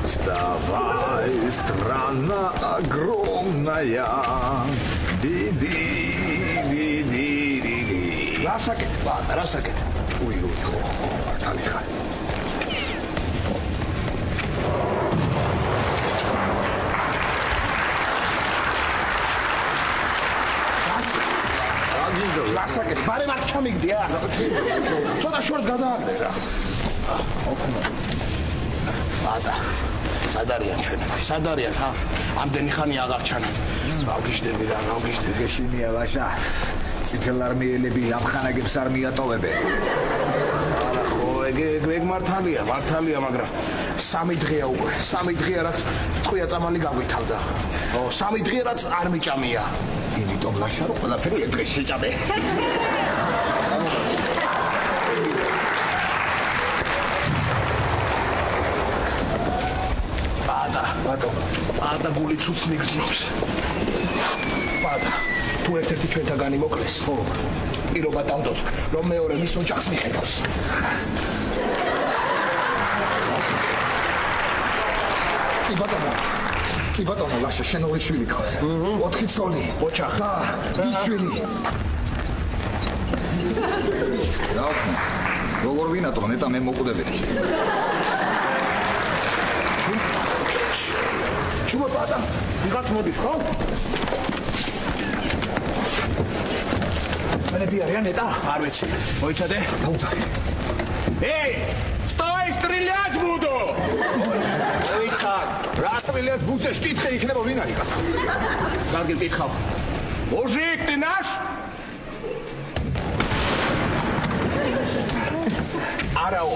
Вставай, страна огромная. Ди-ди-ди-ди-ди-ди. Расакет, ладно, расакет. Ой-ой, Арталиха. Расაკет, ბარე მაგ ჩამიგდია. ცოტა შორს გადააგდე რა. ბატა, სად არიან ჩვენები? სად არიან, ხა? ამდენი ხანი აღარ ჩანან. გავგიჟდები რა, გავგიჟდები. გეშინია ვაშა. წითელ არმიელები ამ ხანაგებს არ მიატოვებენ. არა ხო, ეგ მართალია, მაგრამ 3 დღეა უკვე, 3 დღეა რაც თქვია წამალი გავითავდა. ო, 3 დღეა რაც არ მიჭამია. იმიტომ ლაშა რო ყველაფერი ერთ დღეს შეჭამე. ბატა გული ცუც მიგრძნობს. ბატა, თუ ერთ-ერთი ჩვენთაგანი მოკლეს, ხო, პირობა დავდოთ, რომ მეორე მის ოჯახს მიხედავს. კი ბატონო, ლაშა შენოვი შვილი ყავს. 4 ცოლი, ოჯახა, შვილი. რა, როგორ ვინატო, ნეტა მე მოკვდებედი. ჩუბო ბატა, ვიღაც მოდის, ხო? მენები არიან ნეტა? არ ვიცი. მოიცადე? დაუძახე. Эй, стой, стрелять буду! ეიცარ, რა სტრელებს ბუცეშ კითხე იქნება ვინ არის კაცო? კარგი კითხავ. Мужик, ты наш? Арао.